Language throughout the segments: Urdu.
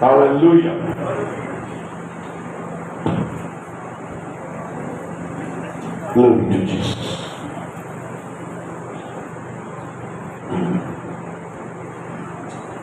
Hallelujah. Glory to Jesus.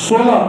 16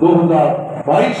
2022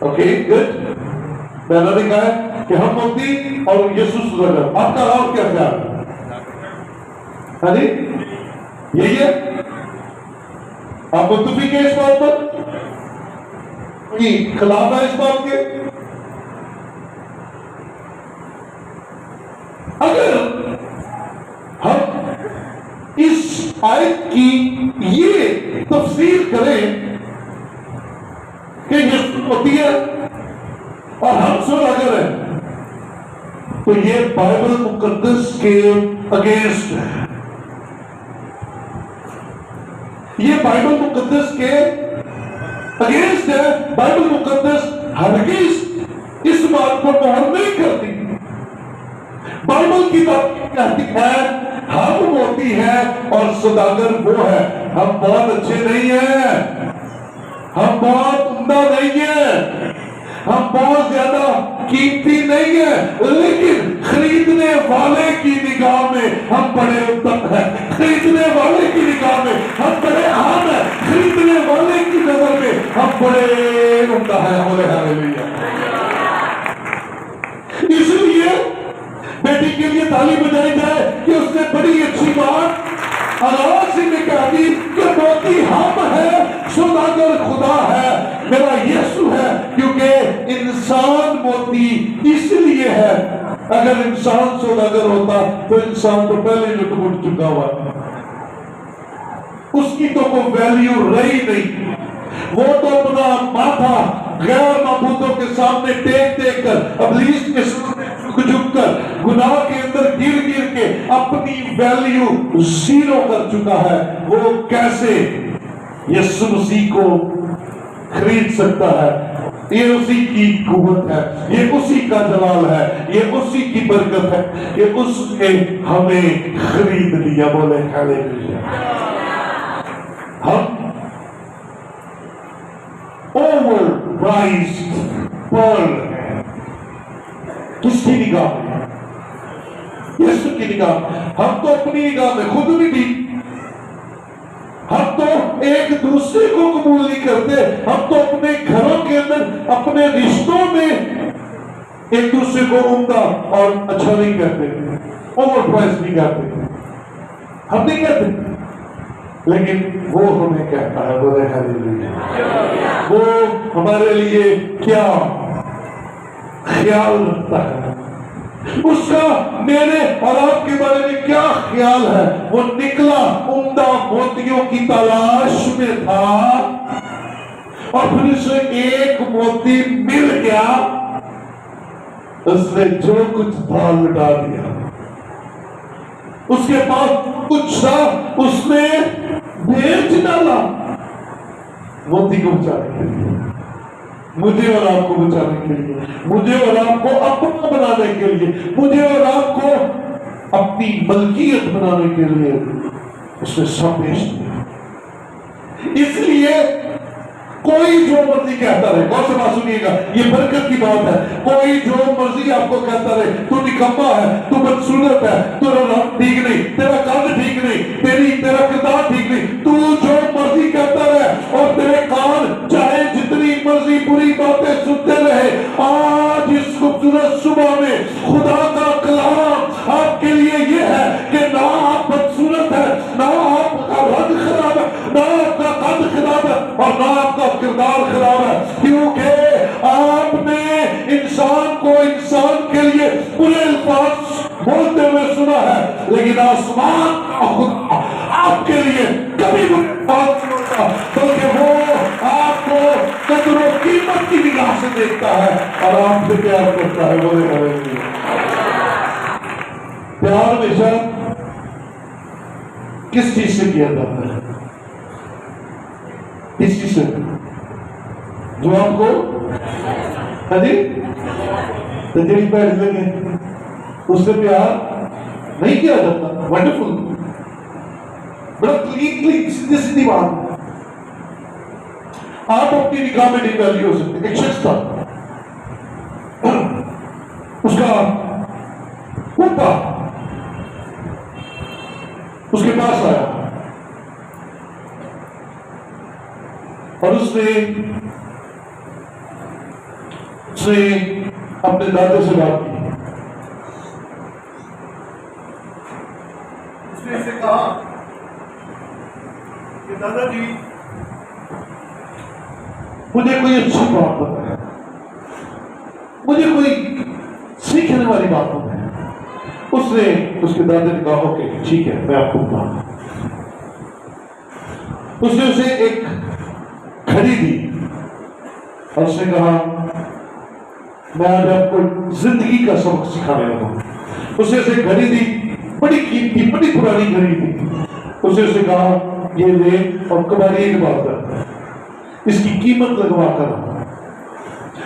okay good. پہلا لکھا ہے کہ ہم موتی اور یسوع سوداگر. آپ کا اور کیا خیال ہے؟ ہاں جی یہی ہے. آپ متفق ہیں اس بات پر؟ کوئی خلاف ہے اس بات کے؟ اگر ہم اس آیت کی یہ تفسیر کریں کہ یسوع ہوتی ہے اور ہم سوداگر ہیں تو یہ بائبل مقدس کے اگینسٹ ہے. یہ بائبل مقدس کے اگینسٹ ہے. بائبل مقدس ہرگز اس بات کو مہر نہیں کرتی. بائبل کی بات کہتی ہے ہم موتی ہیں اور سوداگر وہ ہے. ہم بہت اچھے نہیں ہیں, ہم بہت عمدہ نہیں ہیں, ہم بہت زیادہ قیمتی نہیں ہیں, لیکن خریدنے والے کی نگاہ میں ہم بڑے اتم ہیں. خریدنے والے کی نگاہ میں ہم بڑے عام ہیں. خریدنے والے کی نظر میں ہم بڑے عمدہ ہیں. ہاللیلویا. اس لیے بیٹی کے لیے تالی بجائی جائے کہ اس نے بڑی اچھی بات آواز سے میں کہہ دی کہ موتی ہم ہے, سوداگر خدا ہے, میرا یسوع ہے. کیونکہ انسان موتی اس لیے ہے, اگر انسان سوداگر ہوتا تو انسان تو پہلے لٹ پٹ چکا ہوا, اس کی تو کوئی ویلیو رہی نہیں. وہ تو اپنا ماتھا غیر معبودوں کے سامنے ٹیک ٹیک کر, ابلیس کے سامنے جھک کر, گناہ کے اندر گر گر کے اپنی ویلیو زیرو کر چکا ہے. وہ کیسے یسوع مسیح کو خرید سکتا ہے؟ یہ اسی کی قوت ہے, یہ اسی کا جلال ہے, یہ اسی کی برکت ہے, یہ اس نے ہمیں خرید لیا. بولے ہاللیلویا. ہم اوور پرائزڈ پرل ہے. کس کی نگاہ میں؟ یسوع کی نگاہ میں. ہم تو اپنی نگاہ میں خود بھی ٹھیک, ہم تو ایک دوسرے کو قبول نہیں کرتے. ہم تو اپنے گھروں کے اندر اپنے رشتوں میں ایک دوسرے کو عمدہ اور اچھا نہیں کہتے, اوور پرائز نہیں کرتے. ہم نہیں کہتے, لیکن وہ ہمیں کہتا ہے. بولے ہاللیلویا. وہ ہمارے لیے کیا خیال رکھتا ہے, اس کا میرے اور آپ کے بارے میں کیا خیال ہے. وہ نکلا عمدہ موتیوں کی تلاش میں تھا اور پھر اسے ایک موتی مل گیا, اس نے جو کچھ تھا لٹا دیا. اس کے پاس کچھ تھا اس نے بیچ ڈالا موتی کو بچانے کے لیے, مجھے اور آپ کو بچانے کے لیے, مجھے اور آپ کو اپنا بنانے کے لیے, مجھے اور آپ کو اپنی ملکیت بنانے کے لیے اس نے سب بیچ دیا. اس لیے کوئی جو مرضی کہتا رہے, غور سے بات سنیے گا, یہ برکت کی بات ہے. کوئی جو مرضی آپ کو کہتا رہے تو نکما ہے, تو بدصورت ہے, تیرا رنگ ٹھیک نہیں, تیرا قد ٹھیک نہیں, تیرا کردار ٹھیک نہیں, تو جو مرضی کہتا رہے اور تیرے کان چاہے جتنی مرضی بری باتیں سنتے رہے, آج اس خوبصورت صبح میں خدا کا کلام آپ کے لیے یہ ہے کہ نہ آپ بدصورت ہے, نہ آپ کا رنگ خراب ہے, نہ آپ کا قد خراب ہے, اور نہ آپ کا کردار خراب ہے. کیونکہ آپ نے انسان کو انسان کے لیے برے الفاظ بولتے ہوئے سنا ہے, لیکن آسمان کا خدا آپ کے لیے کبھی برے الفاظ نہیں ہوتا, بلکہ وہ آپ کو قدر و قیمت کی نگاہ سے دیکھتا ہے اور آپ سے پیار کرتا ہے. بولے ہاللیلویا. پیار ہمیشہ کس چیز سے کیا جاتا ہے؟ کس چیز سے؟ جو آپ کو ہاں جی تجری بیٹھ لگے اس سے پیار نہیں کیا جاتا. ونڈرفل, بڑا کلین سیدھی سیدھی بات. آپ اپنی نگاہ میں نہیں ویلیو ہو سکتے. ایک شخص تھا, اس کا پوتا اس کے پاس آیا اور اس نے نے اپنے دادے سے بات کی. اس نے اسے کہا کہ دادا جی مجھے کوئی اچھی بات بتائے, مجھے کوئی سیکھنے والی بات بتائے. اس نے اس کے دادے نے کہا اوکے ٹھیک ہے میں آپ کو بتاؤں. اس نے اسے ایک گھڑی دی اور اس نے کہا میں آج آپ کو زندگی کا سبق سکھانے لگا ہوں. اس نے اسے گھڑی دی, بڑی قیمتی بڑی پرانی گھڑی تھی. اس نے اسے کہا یہ لے اور کباڑی کے پاس کر, اس کی قیمت لگوا کر.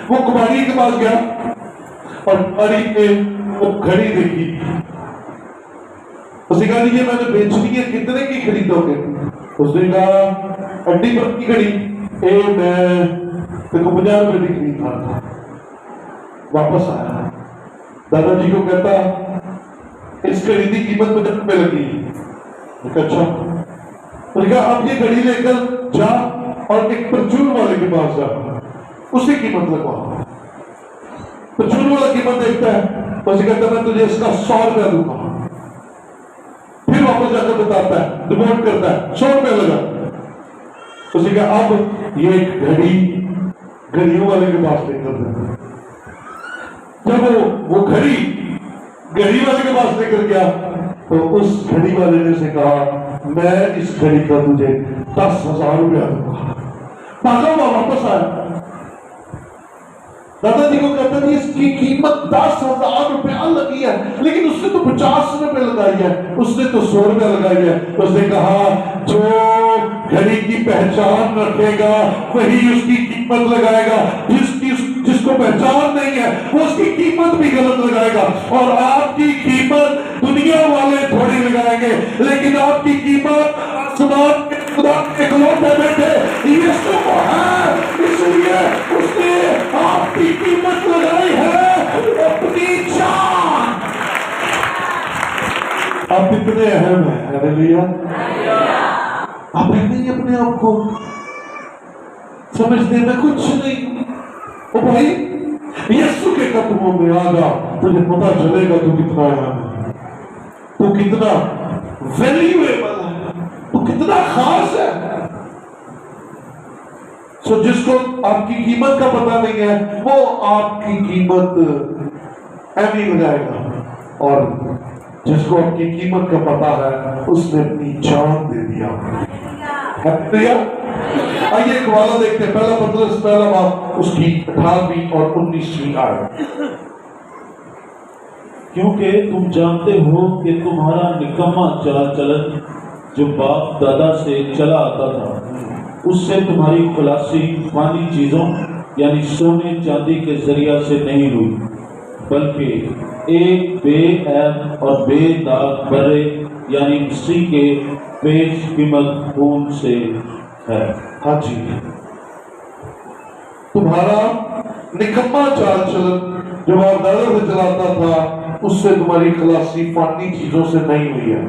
وہ کباڑی کے پاس گیا اور کباڑی نے وہ گھڑی دیکھی. اس نے کہا یہ میں نے بیچنی ہے, کتنے کی خریدو گے؟ اس نے کہا اڈی پر کی گھڑی میں 50 روپے کی خرید تھا. واپس آیا, دادا جی کو کہتا اس گھڑی کی قیمت 50 روپے لگی. اچھا. اس نے کہا اب یہ گھڑی لے کر جا اور ایک پرچون والے کے پاس جا, اسے قیمت لگوا. پرچون والا قیمت دیکھتا ہے, اسے کہتا میں تجھے اس کا 100 روپیہ دوں گا. پھر واپس جا کر بتاتا ہے, ڈیمانڈ کرتا ہے 100 روپیہ لگا. اسے کہا اب یہ ایک گھڑی گھڑیوں والے کے پاس لے کر دیں. جب وہ گھڑی والے کے پاس لے کر گیا تو اس گھڑی والے نے سے کہا میں اس گھڑی کا تجھے 10,000 روپیہ دوں گا. بھاگا ہوا واپس آیا, دادا جی کو کہتا ہے اس کی قیمت 10,000 روپیہ لگی ہے, لیکن اس نے تو 50 روپے لگائی ہے, اس نے تو 100 روپے لگائی ہے. اس نے کہا جو گھڑی کی پہچان رکھے گا وہی اس کی قیمت لگائے گا, جس کو پہچان نہیں ہے وہ اس کی قیمت بھی غلط لگائے گا. اور آپ کی قیمت دنیا والے تھوڑی لگائیں گے, لیکن آپ کی قیمت آسمان کے خدا کے اکلوتے بیٹے یسوع کو ہے, اس لیے اس نے آپ کی قیمت لگائی ہے اپنی جان. آپ اتنے اہم ہیں, ہاللیلویا. آپ نہیں اپنے آپ کو سمجھتے میں کچھ نہیں. او بھائی یسوع کے قدموں میں آ جا, تجھے پتا چلے گا تو کتنا اہم ہے, تو کتنا ویلیویبل ہے, تو کتنا خاص ہے. سو جس کو آپ کی قیمت کا پتہ نہیں ہے وہ آپ کی قیمت اہم لگائے گا, اور جس کو آپ کی قیمت کا پتہ ہے اس نے اپنی جان دے دیا. آئیے ایک والا دیکھتے ہیں, پہلا پطرس پہلا باب اس کی 18ویں اور 19ویں آیت. کیونکہ تم جانتے ہو کہ تمہارا نکما چلا چلن جو باپ دادا سے چلا آتا تھا اس سے تمہاری خلاصی فانی چیزوں یعنی سونے چاندی کے ذریعہ سے نہیں ہوئی, بلکہ ایک بے عیب اور بے داغ برے یعنی مسیح کے پیش قیمت خون سے ہے. ہاں جی, تمہارا نکما چال چلن جو باپ دادا سے چلاتا تھا اس سے تمہاری خلاصی فانی چیزوں سے نہیں ہوئی ہے.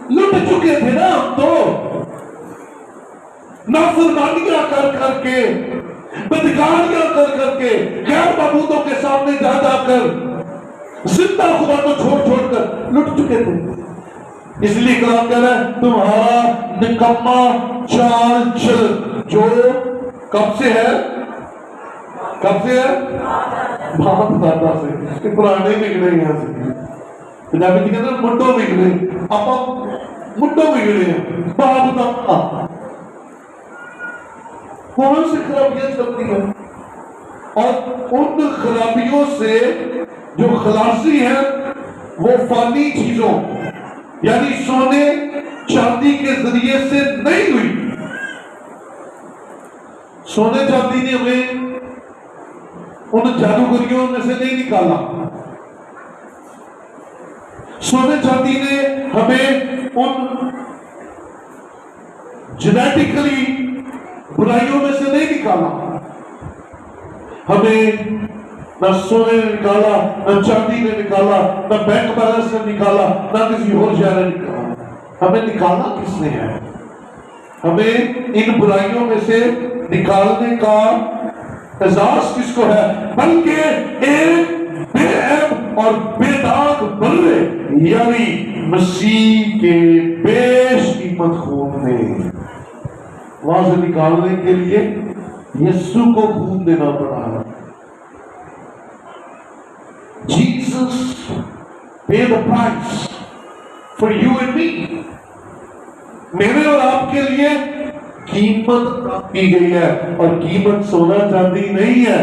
لٹ چکے تھے نا ہم تو, نافرمانیاں کر کر کے, بدکاریاں کر کر کے, غیر معبودوں کے سامنے جا جا کر, زندہ خدا کو چھوڑ چھوڑ کر لٹ چکے تھے. اس لیے کلام کہہ رہا ہے تمہارا نکما چال چلن جو کب سے ہے, کب سے ہے؟ باپ دادا سے. پرانے نکلے یہاں سے, پنجابی جی کہتے ہیں مڈو نکلے, آپ مڈو نکلے ہیں. باپ دادا کون سی خرابیاں چلتی ہیں, اور ان خرابیوں سے جو خلاصی ہے وہ فانی چیزوں یعنی سونے چاندی کے ذریعے سے نہیں ہوئی. سونے چاندی نے ہمیں ان جادوگریوں میں سے نہیں نکالا, سونے چاندی نے ہمیں ان جینیٹکلی برائیوں میں سے نہیں نکالا. ہمیں نہ سونے نے نکالا, نہ چاندی نے نکالا, نہ بینک بیلنس نے نکالا, نہ کسی اور شہر نے نکالا. ہمیں نکالا کس نے ہے؟ ہمیں ان برائیوں میں سے نکالنے کا اعزاز کس کو ہے؟ بلکہ ایک بے عیب اور بے داغ بلے یعنی مسیح کے بیش قیمت خون میں وہاں سے نکالنے کے لیے یسوع کو خون دینا پڑا ہے. Jesus paid the price for you and me. میرے اور آپ کے لیے قیمت کی گئی ہے، اور قیمت سونا چاندی نہیں ہے،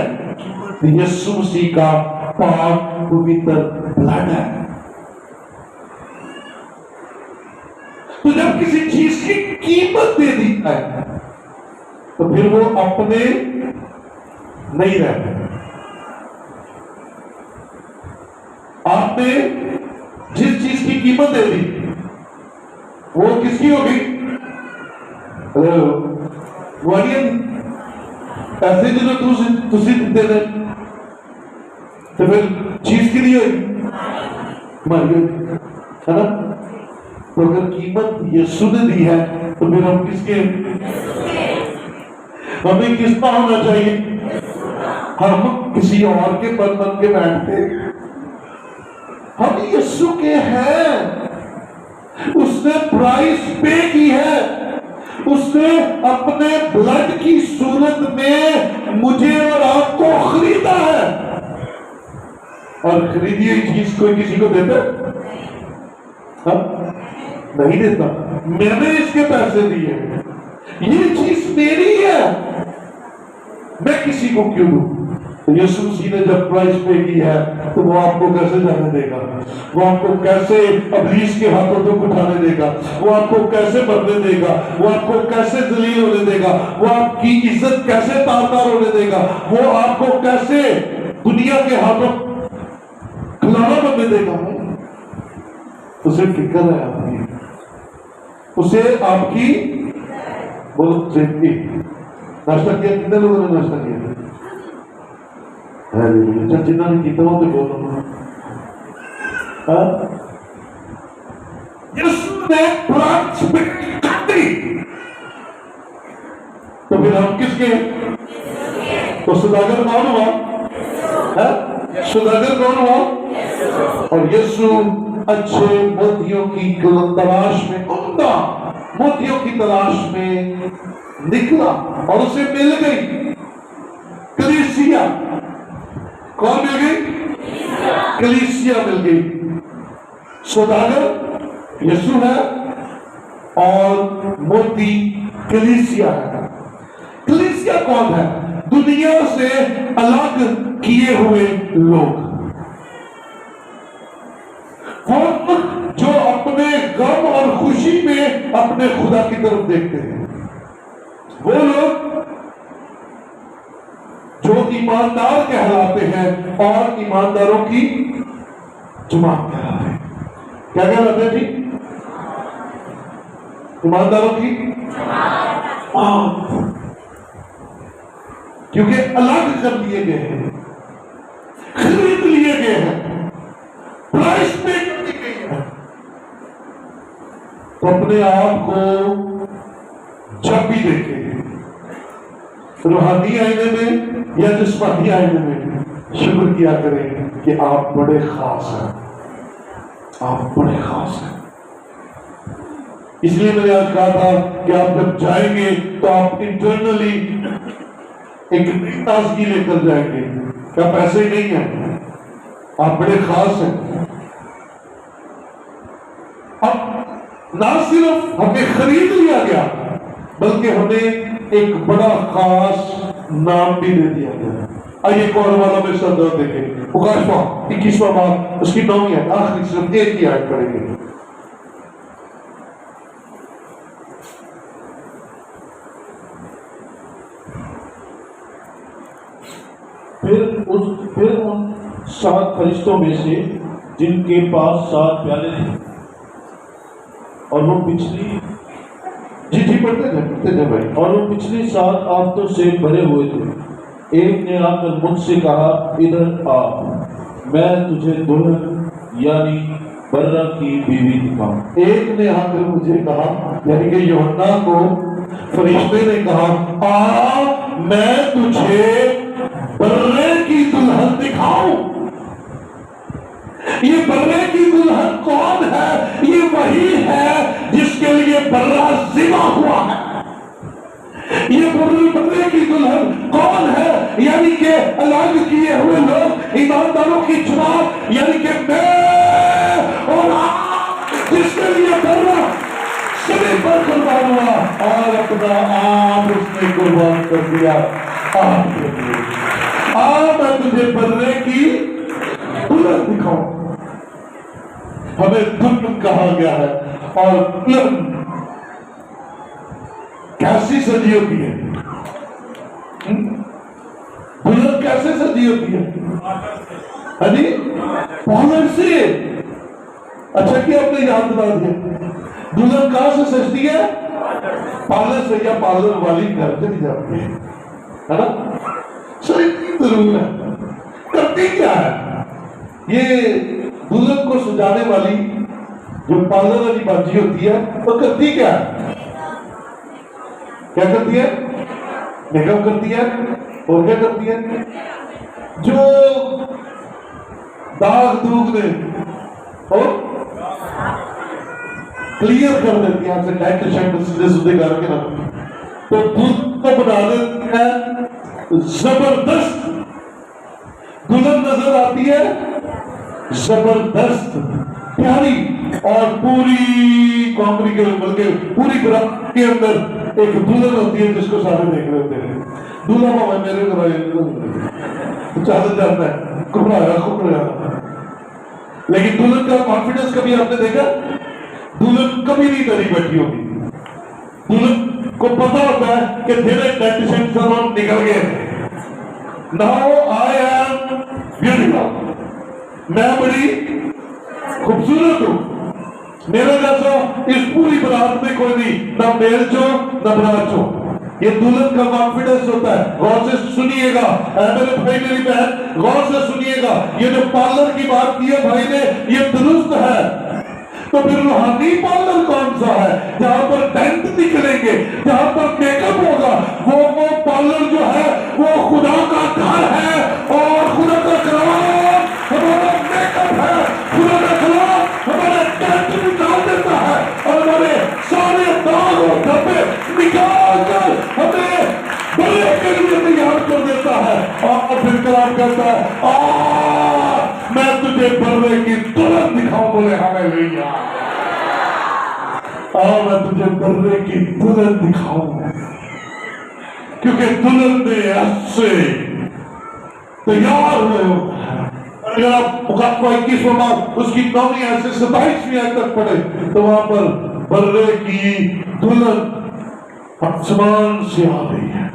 یسوع مسیح کا پاک پوتر بلڈ ہے. تو جب کسی چیز کی قیمت دے دی ہے تو پھر وہ اپنے نہیں رہتے. آپ نے جس چیز کی قیمت دے دی وہ کس کی ہوگی؟ ایسے جو تسی دیتے ہیں تو پھر چیز کی نہیں ہوئی ہماری ہوئی ہے نا. تو اگر قیمت یسوع نے دی ہے تو پھر ہم کس کے؟ ہمیں کس کا ہونا چاہیے؟ ہم کسی اور کے بن کے بیٹھتے، ہم یسوع کے ہیں. اس نے پرائس پے کی ہے، اس نے اپنے بلڈ کی صورت میں مجھے اور آپ کو خریدا ہے. اور خریدی ہوئی چیز کوئی کسی کو دیتا نہیں دیتا. میں نے اس کے پیسے دیے، یہ چیز میری ہے، میں کسی کو کیوں دوں؟ یسوع مسیح نے جب پرائز پے کی ہے تو وہ آپ کو کیسے جانے دے گا؟ وہ آپ کو کیسے ابلیس کے ہاتھوں تک اٹھانے دے گا؟ وہ آپ کو کیسے مرنے دے گا؟ وہ آپ کو کیسے ذلیل ہونے دے گا؟ وہ آپ کی عزت کیسے تار ہونے دے گا؟ وہ آپ کو کیسے دنیا کے ہاتھوں کھلانا بننے دے گا؟ اسے فکر ہے آپ کی، اسے آپ کی بہت سیفٹی. ناشتہ کیا؟ کتنے لوگوں نے ناشتہ کیا؟ جنہوں نے کیا وہ تو بولو. یسوع نے پرائز پے کر دی تو پھر ہم کس کے؟ تو سوداگر کون ہوا؟ سوداگر کون ہوا؟ اور یسوع اچھے موتیوں کی تلاش میں، عمدہ موتیوں کی تلاش میں نکلا اور اسے مل گئی کلیسیا. کون مل گئی؟ کلیسیا مل گئی. سوداگر یسوع ہے اور موتی کلیسیا ہے. کلیسیا کون ہے؟ دنیا سے الگ کیے ہوئے لوگ، وہ جو اپنے غم اور خوشی میں اپنے خدا کی طرف دیکھتے ہیں، وہ لوگ جو ایماندار کہلاتے ہیں اور ایمانداروں کی جماعت کہلاتے ہیں. کیا کہلاتے ہیں جی؟ ایمانداروں کی جماعت. کیونکہ الگ کر لیے گئے ہیں، خرید لیے گئے ہیں، پرائز پے کر دی گئی ہے. تو اپنے آپ کو جب بھی دیکھیں، روحانی آئینے میں یا جسمانی آئینے میں، شکر کیا کریں کہ آپ بڑے خاص ہیں، آپ بڑے خاص ہیں. اس لیے میں نے آج کہا تھا کہ آپ جب جائیں گے تو آپ انٹرنلی ایک تازگی لے کر جائیں گے. کیا پیسے ہی نہیں ہیں؟ آپ بڑے خاص ہیں. اب نہ صرف ہمیں خرید لیا گیا بلکہ ہمیں ایک بڑا خاص نام بھی دے دیا گیا. آئیے قرآن والا میں سردار دیکھیں، مکاشفہ 21واں باب اس کی 9ویں آیت، آخری صرف ایک ہی آیت پڑھیں گے. پھر ان 7 فرشتوں میں سے جن کے پاس 7 پیالے تھے اور وہ پچھلی پڑھتے تھے بھائی، اور وہ پچھلی 7 آفتوں سے بھرے ہوئے تھے، ایک نے آ کر مجھ سے کہا ادھر آ، میں تجھے دلہن یعنی برہ کی بیوی دکھاؤں. ایک نے آ کر مجھے کہا، یعنی کہ یوحنا کو فرشتے نے کہا آ میں تجھے برے کی دلہن دکھاؤں. یہ برے کی دلہن کون ہے؟ یہ وہی ہے جس کے لیے برہ ذبح ہوا ہے. یہ برے کی دلہن کون ہے؟ یعنی کہ الگ کیے ہوئے لوگ، ایمانداروں کی جماعت، یعنی کہ میں اور آپ، جس کے لیے برہ سبھی پر قربان ہوا اور اپنا آپ اس نے قربان کر دیا. آپ کے لیے میں تجھے برے کی دلہن دکھاؤں. ہمیں دلہن کہا گیا ہے، اور دلہن کیسی سجی ہوتی ہے؟ دلہن کیسے سجی ہوتی ہے؟ ہاں جی، پارلر سے. اچھا کیا آپ نے یاد دلا دیا. دلہن کہاں سے سجتی ہے؟ پارلر سے، یا پارلر والی گھر چلی جاتی ہے نا. سجتی ضرور ہے، کرتی کیا ہے؟ یہ دلہن کو سجانے والی جو پارلر والی باجی ہوتی ہے وہ کرتی کیا ہے؟ کیا کرتی ہے؟ میک اپ کرتی ہے. اور کیا کرتی ہے؟ جو داغ دوغ دے اور کلیئر کر دیتی ہے. ٹائٹ شرٹ سیدھے سیدھے کر کے نا تو دودھ کو بنا دیتی ہے زبردست. دلہن نظر آتی ہے زبردست، پیاری، اور پوری کانکری کے بلکہ پوری برات کے اندر ایک دلہن ہوتی ہے جس کو سارے دیکھ رہے ہوتے ہیں. دلہا بابا میرے چاہتے جاتا ہے گھبرایا. لیکن دلہن کا کانفیڈنس کبھی آپ نے دیکھا؟ دلہن کبھی نہیں ڈری بیٹھی ہوگی. دلہن کو پتا ہوتا ہے کہ تیرے ڈیٹیشن سالون نکل گئے. Now I am beautiful. میں بڑی خوبصورت ہوں. میرا جیسا اس پوری برات میں کوئی نہیں، نہ میل چو نہ برات چو. یہ دلہن کا کانفیڈنس ہوتا ہے. غور سے سنیے گا میرے بھائی میری بہن، غور سے سنیے گا. یہ جو پارلر کی بات کی ہے بھائی نے، یہ درست ہے. تو پھر روحانی پارلر کون سا ہے؟ جہاں پر ٹینٹ نکلیں گے، جہاں پر میک اپ ہوگا، وہ پارلر جو ہے وہ خدا کا گھر ہے. اور خدا کا کلام ہمارا میک اپ ہے. خدا کا کلام ہمارا ٹینٹ نکال دیتا ہے اور ہمارے سارے داغ اور دھبے نکال کر ہمیں بڑے کے لیے تیار کر دیتا ہے. اور پھر کلام کہتا ہے میں تجھے برے کی دلہن دکھاؤں. بولے ہاللیلویا. میں تجھے برے کی دلہن دکھاؤں، کیونکہ دلہن نے ایسے تیار ہوئے ہوتا ہے. اگر آپ مقابلہ 21 باب اس کی 9ویں آیت سے 27ویں آیت تک پڑھے تو وہاں پر برے کی دلہن آسمان سے آ رہی ہے.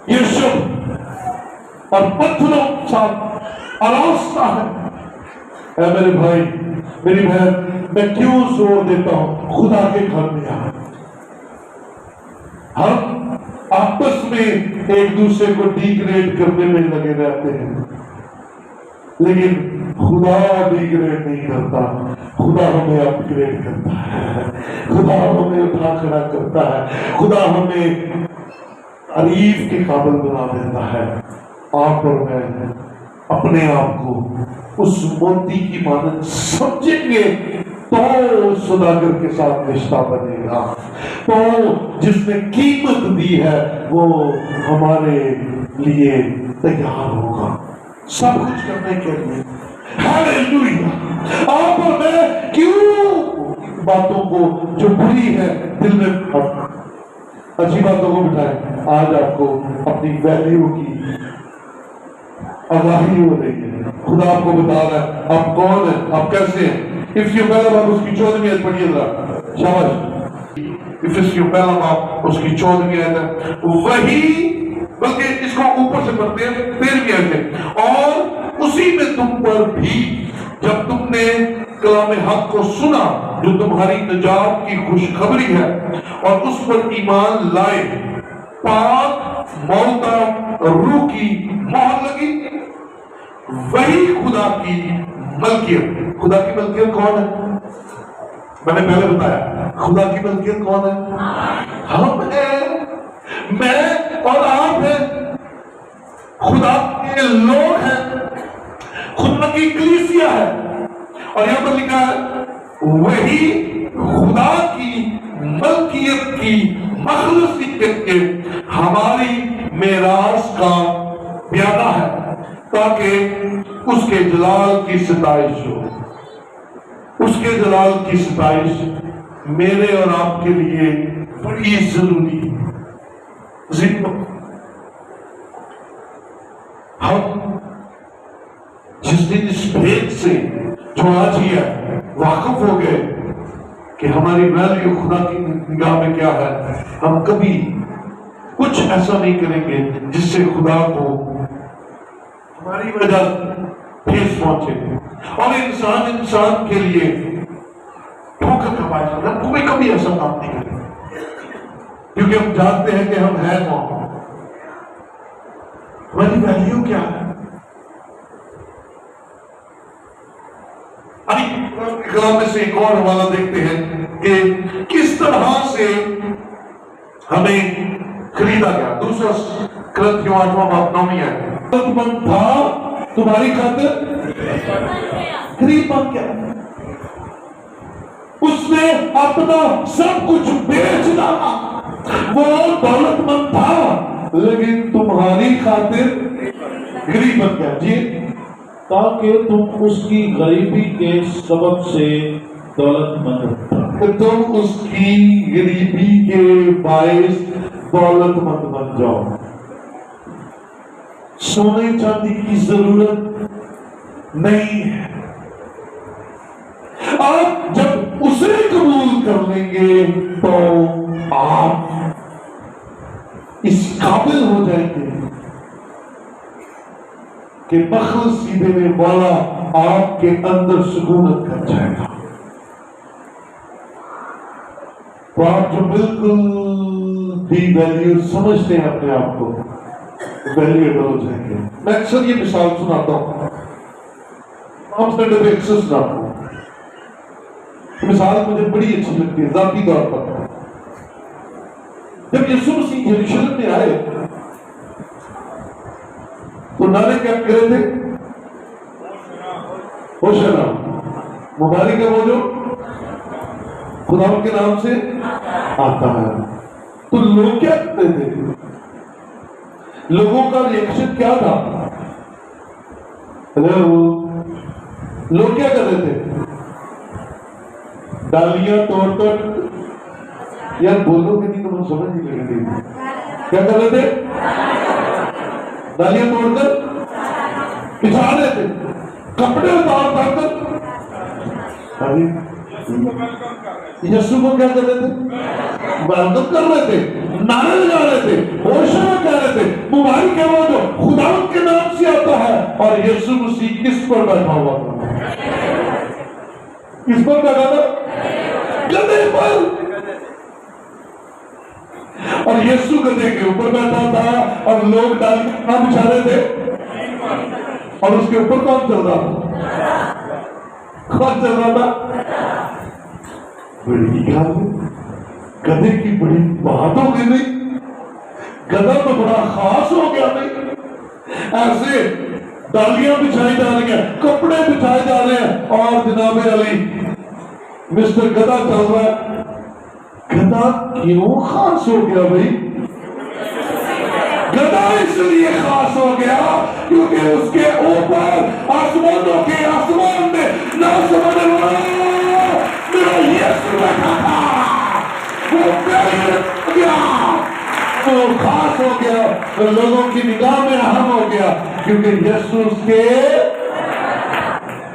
یہ شب اور پتھروں کے ساتھ آراستہ ہے. اے میرے بھائی میری بہن، میں کیوں زور دیتا ہوں خدا کے گھر میں آ. ہم آپس میں ایک دوسرے کو ڈیگریڈ کرنے میں لگے رہتے ہیں، لیکن خدا ڈیگریڈ نہیں کرتا. خدا ہمیں اپ گریڈ کرتا ہے. خدا ہمیں اٹھا کھڑا کرتا ہے. خدا ہمیں تعریف کے قابل بنا دیتا ہے. آپ اور میں اپنے آپ کو اس موتی کی مانند سمجھیں گے تو سوداگر کے ساتھ رشتہ بنے گا. تو جس نے قیمت دی ہے وہ ہمارے لیے تیار ہوگا سب کچھ کرنے کے لیے. ہاللیلویا. آپ اور میں کیوں باتوں کو جو بری ہے دل میں اچھی باتوں کو بٹھائیں. آج آپ کو اپنی ویلیو کی آگاہی ہو رہی ہے. خدا آپ کو بتا رہا ہے آپ کون ہیں، آپ کیسے ہیں. افسیوں پہلا باب اس کی 14ویں آیت پڑھیے ذرا. شاباش. افسیوں پہلا باب اس کی 14ویں آیت ہے. وہی، بلکہ اس کو اوپر سے پڑھتے ہیں 13ویں آیت ہے. اور اسی میں تم پر بھی جب تم نے کلام حق کو سنا جو تمہاری نجات کی خوشخبری ہے اور اس پر ایمان لائے، پاک موتا روح کی مہر لگی. وہی خدا کی ملکیت. خدا کی ملکیت کون ہے؟ میں نے پہلے بتایا خدا کی ملکیت کون ہے؟ ہم ہیں، میں اور آپ ہیں. ملکیت کی مخلصیت کے ہماری میراث کا پیادہ ہے، تاکہ اس کے جلال کی ستائش ہو۔ اس کے جلال کی ستائش میرے اور آپ کے لیے بڑی ضروری ہے۔ ہم جس دن اس بھید سے جو آج ہی ہے واقف ہو گئے کہ ہماری ویلیو خدا کی نگاہ میں کیا ہے، ہم کبھی کچھ ایسا نہیں کریں گے جس سے خدا کو ہماری وجہ ٹھیس پہنچے، اور انسان کے لیے ٹھوکر کا باعث ہوگا۔ ہم کبھی ایسا کام نہیں کریں گے، کیونکہ ہم جانتے ہیں کہ ہم ہیں کون، ہماری ویلیو کیا ہے۔ کلام میں سے ایک اور حوالہ دیکھتے ہیں کہ کس طرح سے ہمیں خریدا گیا۔ دوسرا کرنتھیوں 8واں باب 9 ہے، من تھا تمہاری خاطر خرید بن گیا، اس نے اپنا سب کچھ بیچ ڈالا، وہ دولت مند تھا لیکن تمہاری خاطر غریب بن گیا۔ جی، تاکہ تم اس کی غریبی کے سبب سے دولت مند ہو، تم اس کی غریبی کے باعث دولت مند بن جاؤ۔ سونے چاندی کی ضرورت نہیں ہے، آپ جب اسے قبول کر لیں گے تو آپ اس قابل ہو جائیں گے کہ مخلصی دینے والا آپ کے اندر سکونت کر جائے گا، تو آپ جو بالکل بھی ویلیو سمجھتے ہیں اپنے آپ کو، ویلیویبل ہو جائیں گے۔ میں اکثر یہ مثال سناتا ہوں، عام سنڈے پہ اکثر سناتا ہوں، مثال مجھے بڑی اچھی لگتی ہے ذاتی طور پر۔ جب یسوع مسیح یروشلم میں آئے تو نعرے کیا کہہ رہے تھے؟ ہوشنا، مبارک ہے وہ جو خدا کے نام سے آتا ہے۔ تو لوگ کیا کہتے تھے؟ لوگوں کا ریئیکشن کیا تھا؟ لوگ کیا کر رہے تھے؟ ڈالیاں توڑ کر، یار بولو کہ نہیں تو مجھے سمجھ نہیں لگے گی، کیا کر رہے تھے؟ ڈالیاں توڑ کر بچھا رہے تھے، کپڑے اتار کر یسوع کو کیا کر رہے تھے؟ ویلکم کر رہے تھے، نعرے لگا رہے تھے، ہوشنا کہہ رہے تھے، مبارک ہے وہ جو خدا کے نام سے آتا ہے۔ اور یسوع مسیح کس پر بیٹھا ہوا تھا؟ کس پر بیٹھا تھا؟ گدھے پر۔ اور یسوع گدھے کے اوپر بیٹھا تھا اور لوگ ڈالیاں کہاں بچھا رہے تھے؟ اور اس کے اوپر کون چل رہا تھا؟ کون چل رہا تھا؟ بڑی گل، گدھے کی بڑی بات ہو گئی نہیں، گدھا تو بڑا خاص ہو گیا نہیں، ایسے ڈالیاں بچھائی جا رہی ہیں، کپڑے بچھائے جا رہے ہیں، اور جناب علی مسٹر گدھا چل رہا ہے۔ گدھا کیوں خاص ہو گیا بھائی؟ گدھا اس لیے خاص ہو گیا کیونکہ اس کے اوپر آسمانوں کے آسمان میں نہ سمجھ میرا یسوع بیٹھا تھا، وہ ہو گیا، وہ خاص ہو گیا، وہ لوگوں کی نگاہ میں اہم ہو گیا کیونکہ یسوع اس کے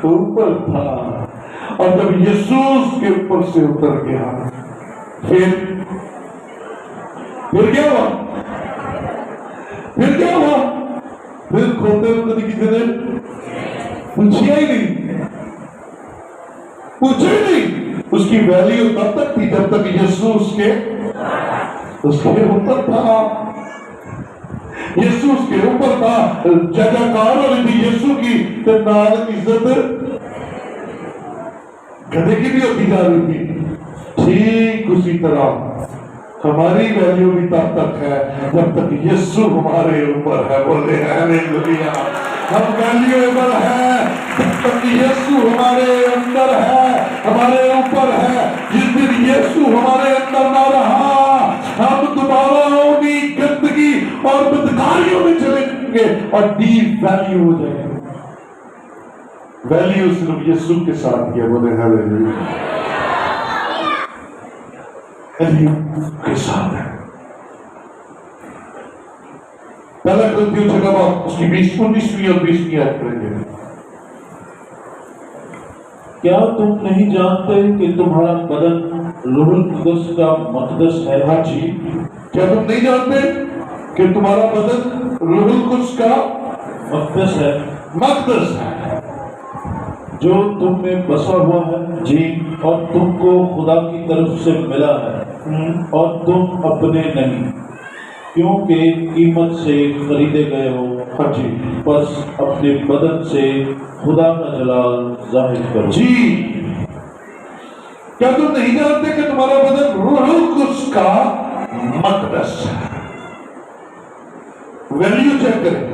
اوپر تھا۔ اور جب یسوع اس کے اوپر سے اتر گیا، پھر کیا ہوا؟ پھر کیا ہوا؟ پھر کھوتے ہوئے کسی نے پوچھا ہی نہیں، پوچھا ہی نہیں۔ اس کی ویلیو تب تک تھی جب تک یسوع اس کے اوپر تھا، یسوع اس کے اوپر تھا، جگہ کار ہو رہی تھی یسوع کی، تو نال عزت گدھے کی بھی ہوتی جا رہی تھی۔ ٹھیک اسی طرح ہماری ویلیو بھی تب تک ہے جب تک یسوع ہمارے اوپر ہے۔ بولے ہاللیلویا۔ ہم ویلیویبل ہیں جب یسوع ہمارے اندر ہے، ہمارے اوپر ہے۔ جس دن یسوع ہمارے اندر نہ رہا، ہم دوبارہ انہیں گندگی اور بدکاریوں میں چلے جائیں گے اور ڈی ویلیو ہو جائیں گے۔ ویلیو صرف یسوع کے ساتھ کیا، بولے ہاللیلویا، ویلیو کے ساتھ ہے۔ پہلا کرنتھیوں چھٹا باب اس کی 19ویں اور 20ویں آیت پڑھیں گے۔ کیا تم نہیں جانتے کہ تمہارا بدن روح القدس کا مقدس ہے؟ ہاں جی، کیا تم نہیں جانتے کہ تمہارا بدن روح القدس کا مقدس ہے مقدس ہے جو تم میں بسا ہوا ہے جی، اور تم کو خدا کی طرف سے ملا ہے اور تم اپنے نہیں، کیونکہ قیمت سے خریدے گئے ہو۔ ہاں جی بس اپنے بدن سے خدا کا جلال ظاہر کرو۔ جی، کیا تم نہیں جانتے کہ تمہارا بدن روح القدس کا مقدس ہے؟ ویلیو چیک کریں،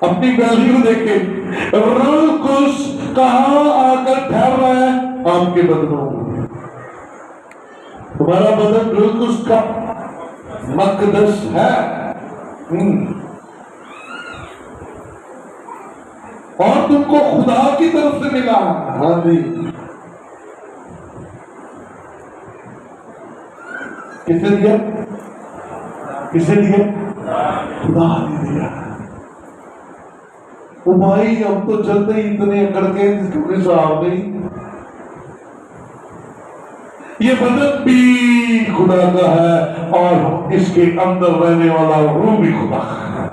اپنی ویلیو دیکھیں۔ روح القدس کہاں آ کر ٹھہر رہا ہے؟ آپ کے بدنوں میں۔ تمہارا بدن روح القدس کا مقدس ہے، اور تم کو خدا کی طرف سے ملا۔ ہاں جی، کسے دیا؟ کسے دیا؟ خدا نے دیا۔ او بھائی، ہم تو چلتے ہی اتنے اکڑ کے جس کو کوئی صاحب نہیں۔ یہ بدن بھی خدا کا ہے اور اس کے اندر رہنے والا روح بھی خدا کا ہے۔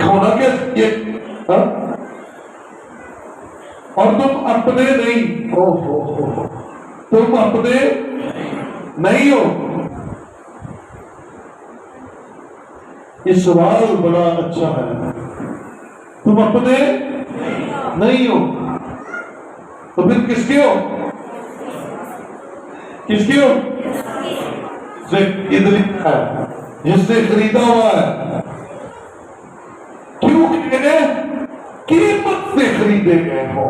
ہونا کیا یہ، اور تم اپنے نہیں، تم اپنے نہیں ہو۔ یہ سوال بڑا اچھا ہے، تم اپنے نہیں ہو تو پھر کس کے ہو؟ کس کے ہو؟ جس سے خریدا ہوا ہے، کیونکہ قیمت سے خریدے گئے ہو،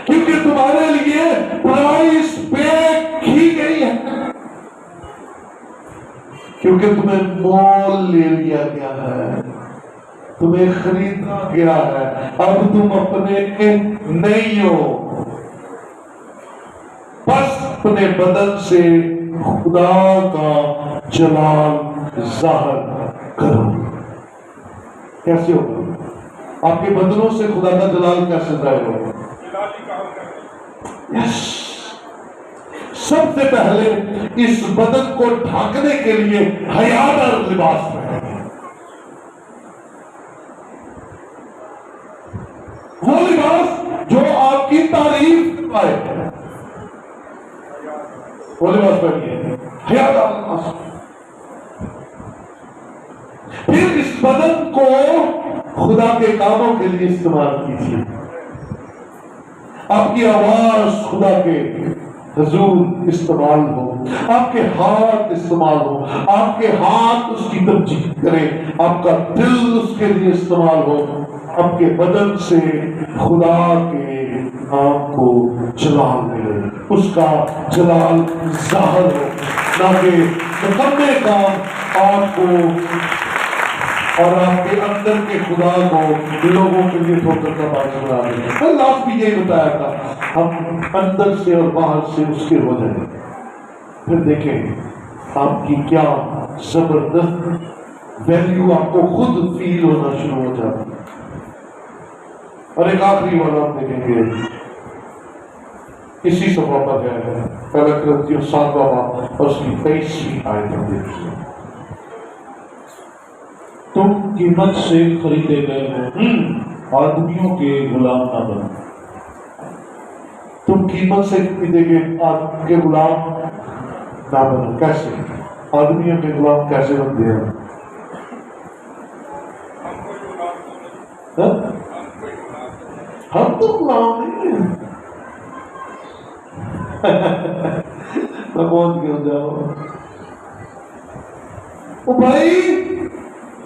کیونکہ تمہارے لیے پرائس پے کی گئی ہے، کیونکہ تمہیں مول لے لیا گیا ہے، تمہیں خریدا گیا ہے۔ اب تم اپنے نہیں ہو، بس اپنے بدن سے خدا کا جلال ظاہر کرو۔ کیسے ہوگا؟ آپ کے بدنوں سے خدا کا جلال کیسے ظاہر ہوگا؟ سب سے پہلے اس بدن کو ڈھانکنے کے لیے حیادار لباس پہنے، وہ لباس جو آپ کی تعریف کرائے، وہ لباس پہنیے، حیادار لباس۔ پھر اس بدن کو خدا کے کاموں کے لیے استعمال کیجیے۔ آپ کی آواز خدا کے حضور استعمال ہو، آپ کے ہاتھ استعمال ہو، آپ کے ہاتھ اس کی تمجید کرے، آپ کا دل اس کے لیے استعمال ہو، آپ کے بدن سے خدا کے نام کو جلال ملے، اس کا جلال ظاہر ہو، نہ کہ نکمے کام آپ کو اور آپ کے اندر کے خدا کو لوگوں کے لیے ٹھوکر کا باعث بنا دیں۔ اللہ بھی یہی بتایا تھا، ہم اندر سے اور باہر سے اس کے ہو جائیں، پھر دیکھیں آپ کی کیا زبردست ویلیو آپ کو خود فیل ہونا شروع ہو جاتا ہے۔ اور ایک آخری والا ہم دیکھیں گے، اسی صفحہ پر ہے، پہلا کرنتھیوں 7واں باب اور اس کی 23ویں آیت ہم دیکھیں گے۔ تم قیمت سے خریدے گئے ہو، آدمیوں کے غلام نہ بنو۔ تم قیمت سے خریدے گئے آدمی کے غلام نہ بنو۔ کیسے؟ آدمیوں کے غلام کیسے بنتے ہیں؟ ہم تو غلام نہیں ہیں۔ میں پہنچ گیا جاؤ۔ او بھائی،